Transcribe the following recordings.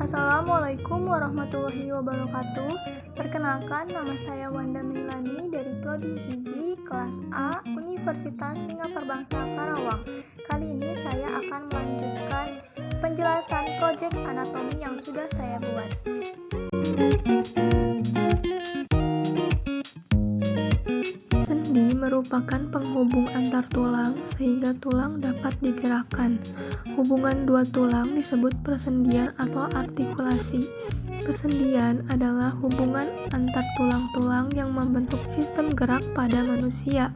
Assalamualaikum warahmatullahi wabarakatuh. Perkenalkan, nama saya Wanda Meilani dari Prodi Gizi kelas A Universitas Singapura Bangsa Karawang. Kali ini saya akan melanjutkan penjelasan proyek anatomi yang sudah saya buat. Sendi merupakan penghubung antar tulang sehingga tulang dapat digerakkan. Hubungan dua tulang disebut persendian atau artikulasi. Persendian adalah hubungan antar tulang-tulang yang membentuk sistem gerak pada manusia.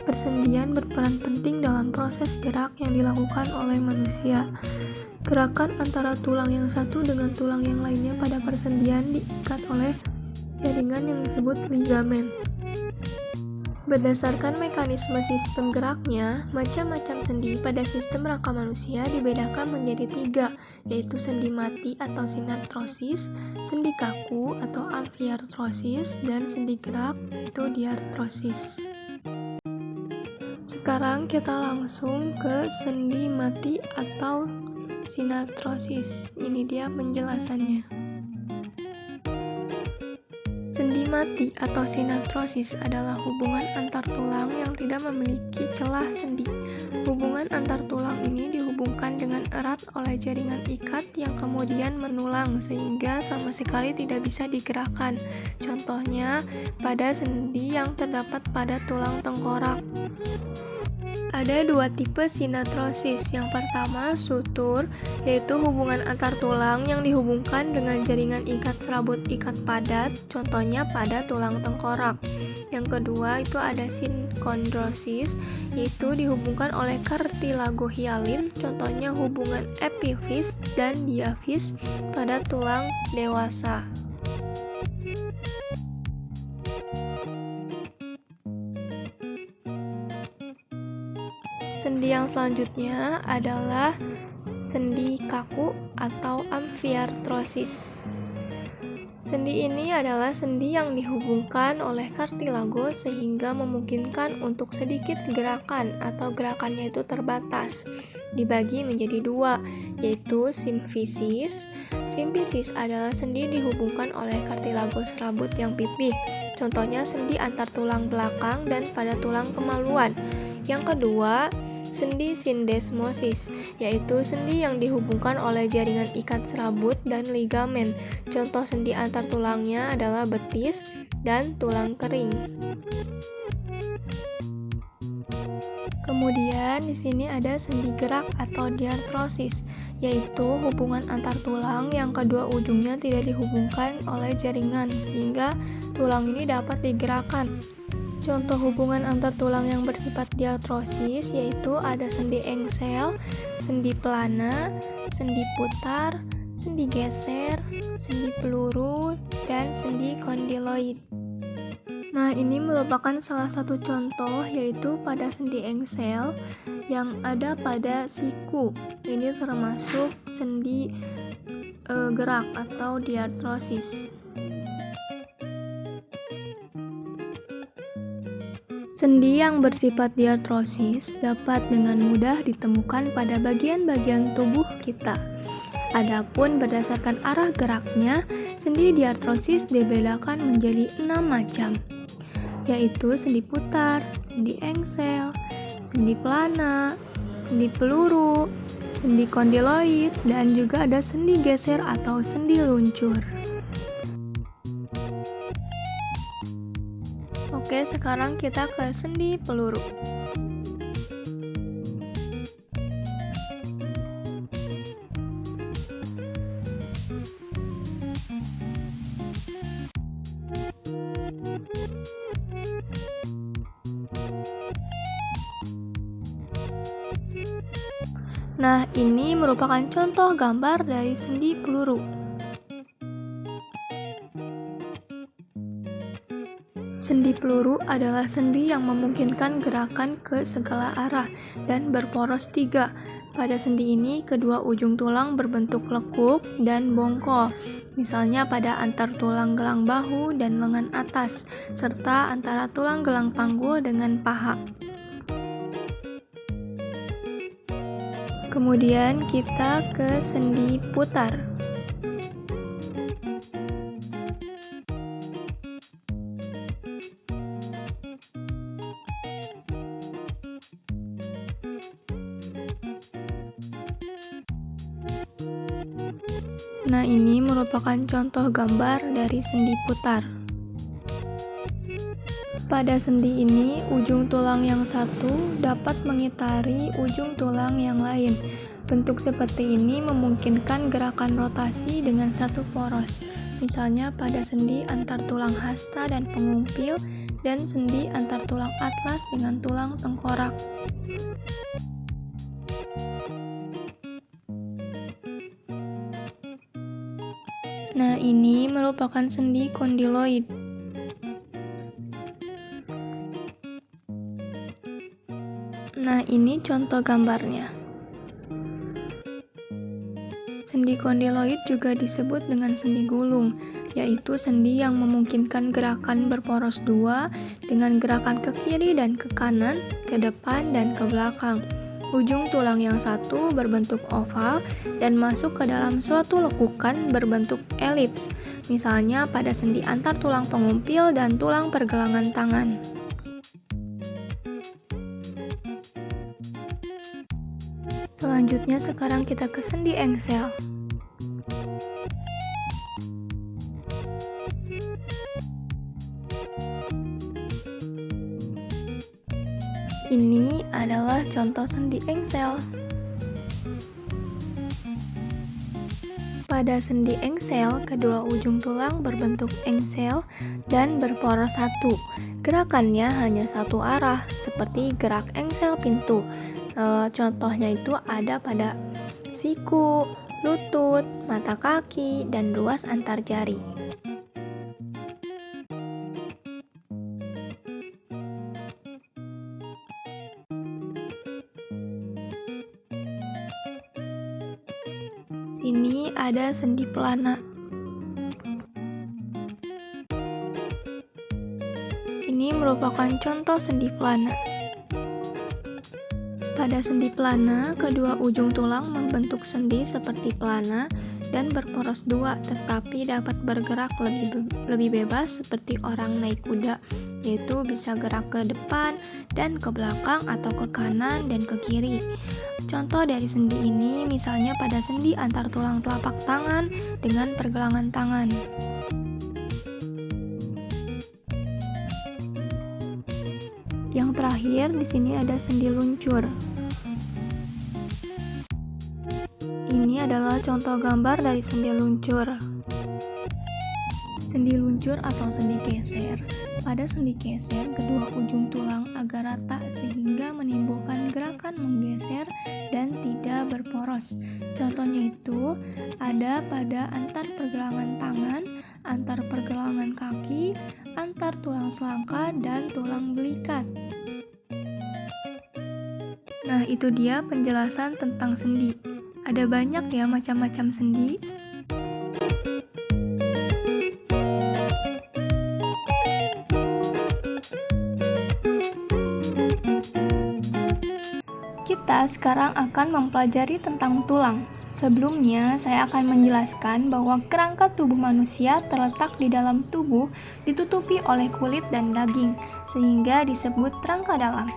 Persendian berperan penting dalam proses gerak yang dilakukan oleh manusia. Gerakan antara tulang yang satu dengan tulang yang lainnya pada persendian diikat oleh jaringan yang disebut ligamen. Berdasarkan mekanisme sistem geraknya, macam-macam sendi pada sistem rangka manusia dibedakan menjadi 3, yaitu sendi mati atau sinartrosis, sendi kaku atau amfiartrosis, dan sendi gerak yaitu diartrosis. Sekarang kita langsung ke sendi mati atau sinartrosis. Ini dia penjelasannya. Sendi mati atau sinartrosis adalah hubungan antar tulang yang tidak memiliki celah sendi. Hubungan antar tulang ini dihubungkan dengan erat oleh jaringan ikat yang kemudian menulang sehingga sama sekali tidak bisa digerakkan. Contohnya pada sendi yang terdapat pada tulang tengkorak. Ada 2 tipe sinartrosis. Yang pertama, sutur, yaitu hubungan antar tulang yang dihubungkan dengan jaringan ikat serabut ikat padat, contohnya pada tulang tengkorak. Yang kedua, itu ada sinkondrosis, yaitu dihubungkan oleh kartilago hialin, contohnya hubungan epifis dan diafis pada tulang dewasa. Sendi yang selanjutnya adalah sendi kaku atau amfiartrosis. Sendi ini adalah sendi yang dihubungkan oleh kartilago sehingga memungkinkan untuk sedikit gerakan atau gerakannya itu terbatas. Dibagi menjadi 2, yaitu simfisis. Simfisis adalah sendi dihubungkan oleh kartilago serabut yang pipih. Contohnya sendi antar tulang belakang dan pada tulang kemaluan. Yang kedua, sendi sindesmosis, yaitu sendi yang dihubungkan oleh jaringan ikat serabut dan ligamen. Contoh sendi antar tulangnya adalah betis dan tulang kering. Kemudian di sini ada sendi gerak atau diartrosis, yaitu hubungan antar tulang yang kedua ujungnya tidak dihubungkan oleh jaringan sehingga tulang ini dapat digerakkan. Contoh hubungan antar tulang yang bersifat diartrosis yaitu ada sendi engsel, sendi pelana, sendi putar, sendi geser, sendi peluru, dan sendi kondyloid. Nah, ini merupakan salah satu contoh yaitu pada sendi engsel yang ada pada siku. Ini termasuk sendi gerak atau diartrosis. Sendi yang bersifat diartrosis dapat dengan mudah ditemukan pada bagian-bagian tubuh kita. Adapun berdasarkan arah geraknya, sendi diartrosis dibedakan menjadi 6 macam, yaitu sendi putar, sendi engsel, sendi pelana, sendi peluru, sendi kondyloid, dan juga ada sendi geser atau sendi luncur. Oke, sekarang kita ke sendi peluru. Nah, ini merupakan contoh gambar dari sendi peluru. Sendi peluru adalah sendi yang memungkinkan gerakan ke segala arah dan berporos 3. Pada sendi ini, kedua ujung tulang berbentuk lekuk dan bongkol, misalnya pada antar tulang gelang bahu dan lengan atas, serta antara tulang gelang panggul dengan paha. Kemudian kita ke sendi putar. Nah, ini merupakan contoh gambar dari sendi putar. Pada sendi ini, ujung tulang yang satu dapat mengitari ujung tulang yang lain. Bentuk seperti ini memungkinkan gerakan rotasi dengan satu poros, misalnya pada sendi antar tulang hasta dan pengumpil, dan sendi antar tulang atlas dengan tulang tengkorak. Nah, ini merupakan sendi kondiloid. Nah, ini contoh gambarnya. Sendi kondiloid juga disebut dengan sendi gulung, yaitu sendi yang memungkinkan gerakan berporos dua dengan gerakan ke kiri dan ke kanan, ke depan dan ke belakang. Ujung tulang yang satu berbentuk oval dan masuk ke dalam suatu lekukan berbentuk elips, misalnya pada sendi antar tulang pengumpil dan tulang pergelangan tangan. Selanjutnya sekarang kita ke sendi engsel. Ini adalah contoh sendi engsel. Pada sendi engsel, kedua ujung tulang berbentuk engsel dan berporos satu. Gerakannya hanya satu arah, seperti gerak engsel pintu. Contohnya itu ada pada siku, lutut, mata kaki, dan ruas antar jari. Sini ada sendi pelana. Ini merupakan contoh sendi pelana. Pada sendi pelana, kedua ujung tulang membentuk sendi seperti pelana dan berporos dua, tetapi dapat bergerak lebih bebas seperti orang naik kuda, yaitu bisa gerak ke depan dan ke belakang atau ke kanan dan ke kiri. Contoh dari sendi ini misalnya pada sendi antar tulang telapak tangan dengan pergelangan tangan. Yang terakhir di sini ada sendi luncur. Ini adalah contoh gambar dari sendi luncur. Sendi luncur atau sendi geser. Pada sendi geser, kedua ujung tulang agak rata sehingga menimbulkan gerakan menggeser dan tidak berporos. Contohnya itu ada pada antar pergelangan tangan, antar pergelangan kaki, antar tulang selangka, dan tulang belikat. Nah, itu dia penjelasan tentang sendi. Ada banyak ya macam-macam sendi. Kita sekarang akan mempelajari tentang tulang. Sebelumnya, saya akan menjelaskan bahwa kerangka tubuh manusia terletak di dalam tubuh, ditutupi oleh kulit dan daging, sehingga disebut rangka dalam.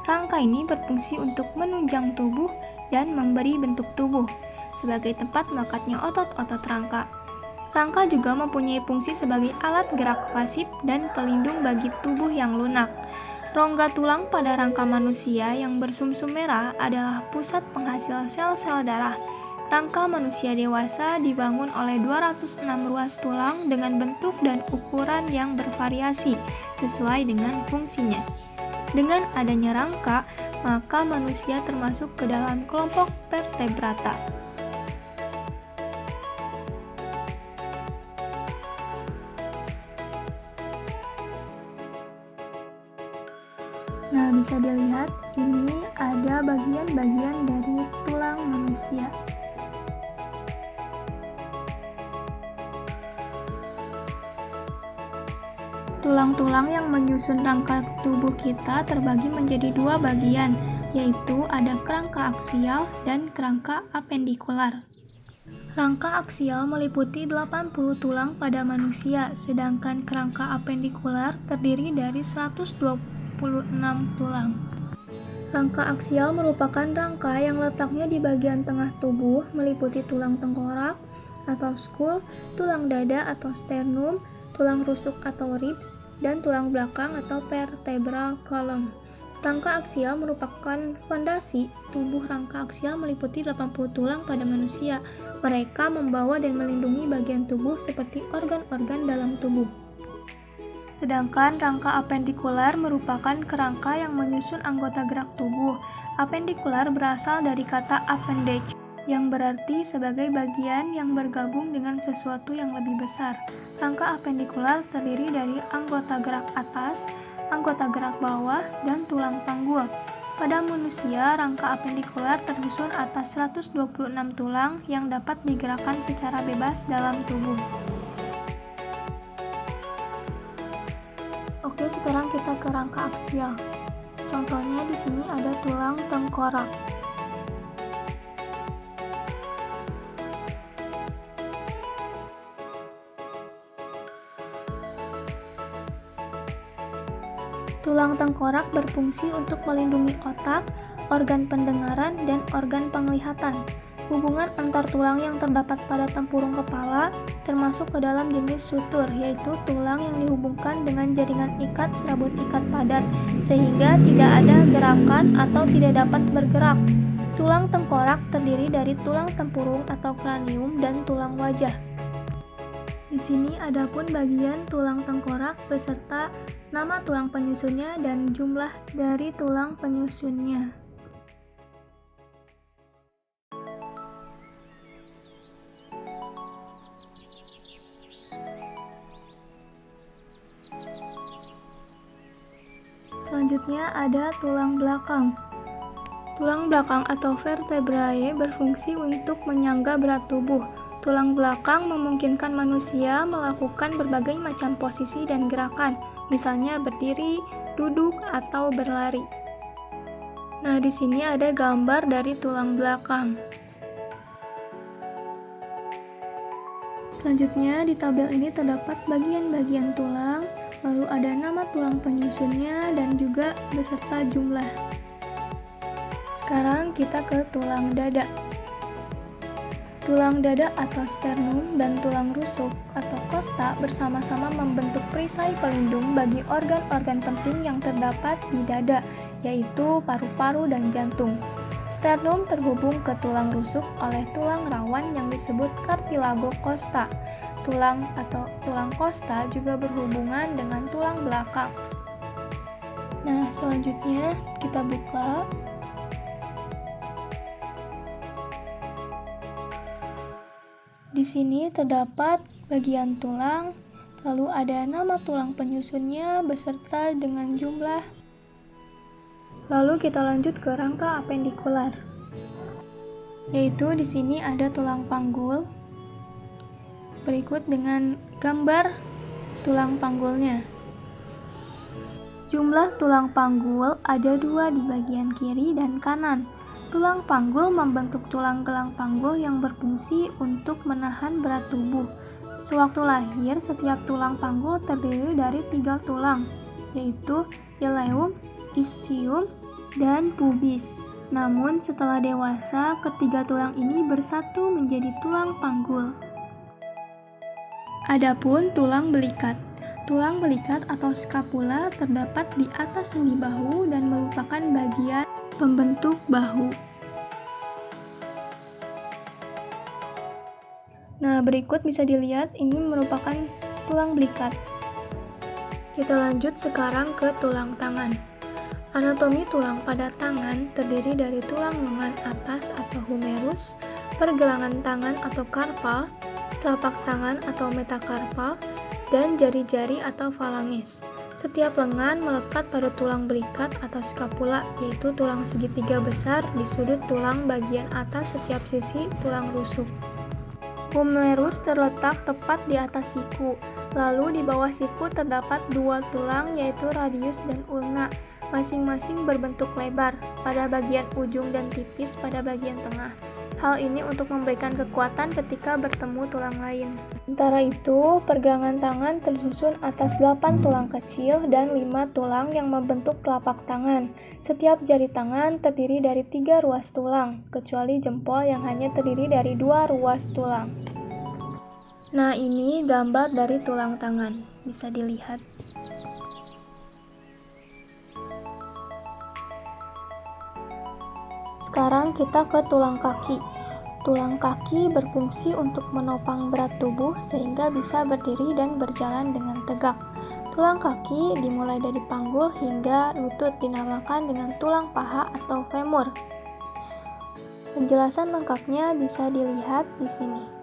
Rangka ini berfungsi untuk menunjang tubuh dan memberi bentuk tubuh, sebagai tempat melekatnya otot-otot rangka. Rangka juga mempunyai fungsi sebagai alat gerak pasif dan pelindung bagi tubuh yang lunak. Rongga tulang pada rangka manusia yang bersumsum merah adalah pusat penghasil sel-sel darah. Rangka manusia dewasa dibangun oleh 206 ruas tulang dengan bentuk dan ukuran yang bervariasi sesuai dengan fungsinya. Dengan adanya rangka, maka manusia termasuk ke dalam kelompok vertebrata. Nah, bisa dilihat ini ada bagian-bagian dari tulang manusia. Tulang-tulang yang menyusun rangka tubuh kita terbagi menjadi dua bagian, yaitu ada kerangka aksial dan kerangka apendikular. Rangka aksial meliputi 80 tulang pada manusia, sedangkan kerangka apendikular terdiri dari 126 tulang. Rangka aksial merupakan rangka yang letaknya di bagian tengah tubuh, meliputi tulang tengkorak, atau skull, tulang dada atau sternum, tulang rusuk atau ribs, dan tulang belakang atau vertebral column. Rangka aksial merupakan fondasi tubuh. Rangka aksial meliputi 80 tulang pada manusia. Mereka membawa dan melindungi bagian tubuh seperti organ-organ dalam tubuh. Sedangkan rangka apendikular merupakan kerangka yang menyusun anggota gerak tubuh. Apendikular berasal dari kata appendage, yang berarti sebagai bagian yang bergabung dengan sesuatu yang lebih besar. Rangka apendikular terdiri dari anggota gerak atas, anggota gerak bawah, dan tulang panggul. Pada manusia, rangka apendikular tersusun atas 126 tulang yang dapat digerakkan secara bebas dalam tubuh. Oke, sekarang kita ke rangka aksial. Contohnya di sini ada tulang tengkorak. Tulang tengkorak berfungsi untuk melindungi otak, organ pendengaran, dan organ penglihatan. Hubungan antar tulang yang terdapat pada tempurung kepala termasuk ke dalam jenis sutur, yaitu tulang yang dihubungkan dengan jaringan ikat serabut ikat padat, sehingga tidak ada gerakan atau tidak dapat bergerak. Tulang tengkorak terdiri dari tulang tempurung atau kranium dan tulang wajah. Di sini ada pun bagian tulang tengkorak beserta nama tulang penyusunnya dan jumlah dari tulang penyusunnya. Selanjutnya ada tulang belakang. Tulang belakang atau vertebrae berfungsi untuk menyangga berat tubuh. Tulang belakang memungkinkan manusia melakukan berbagai macam posisi dan gerakan, misalnya berdiri, duduk, atau berlari. Nah, di sini ada gambar dari tulang belakang. Selanjutnya, di tabel ini terdapat bagian-bagian tulang, lalu ada nama tulang penyusunnya dan juga beserta jumlah. Sekarang kita ke tulang dada. Tulang dada atau sternum dan tulang rusuk atau kosta bersama-sama membentuk perisai pelindung bagi organ-organ penting yang terdapat di dada, yaitu paru-paru dan jantung. Sternum terhubung ke tulang rusuk oleh tulang rawan yang disebut cartilago costa. Tulang atau tulang kosta juga berhubungan dengan tulang belakang. Nah, selanjutnya kita buka. Di sini terdapat bagian tulang, lalu ada nama tulang penyusunnya beserta dengan jumlah. Lalu kita lanjut ke rangka apendikular. Yaitu di sini ada tulang panggul. Berikut dengan gambar tulang panggulnya. Jumlah tulang panggul ada 2 di bagian kiri dan kanan. Tulang panggul membentuk tulang gelang panggul yang berfungsi untuk menahan berat tubuh. Sewaktu lahir, setiap tulang panggul terdiri dari 3 tulang, yaitu ileum, ischium, dan pubis. Namun setelah dewasa, ketiga tulang ini bersatu menjadi tulang panggul. Adapun tulang belikat. Tulang belikat atau scapula terdapat di atas sendi bahu dan merupakan bagian pembentuk bahu. Nah, berikut bisa dilihat ini merupakan tulang belikat. Kita lanjut sekarang ke tulang tangan. Anatomi tulang pada tangan terdiri dari tulang lengan atas atau humerus, pergelangan tangan atau karpal, telapak tangan atau metakarpal, dan jari-jari atau falanges. Setiap lengan melekat pada tulang belikat atau scapula, yaitu tulang segitiga besar di sudut tulang bagian atas setiap sisi tulang rusuk. Humerus terletak tepat di atas siku, lalu di bawah siku terdapat 2 tulang yaitu radius dan ulna, masing-masing berbentuk lebar pada bagian ujung dan tipis pada bagian tengah. Hal ini untuk memberikan kekuatan ketika bertemu tulang lain. Sementara itu, pergelangan tangan tersusun atas 8 tulang kecil dan 5 tulang yang membentuk telapak tangan. Setiap jari tangan terdiri dari 3 ruas tulang, kecuali jempol yang hanya terdiri dari 2 ruas tulang. Nah, ini gambar dari tulang tangan, bisa dilihat. Sekarang kita ke tulang kaki. Tulang kaki berfungsi untuk menopang berat tubuh sehingga bisa berdiri dan berjalan dengan tegak. Tulang kaki dimulai dari panggul hingga lutut dinamakan dengan tulang paha atau femur. Penjelasan lengkapnya bisa dilihat di sini.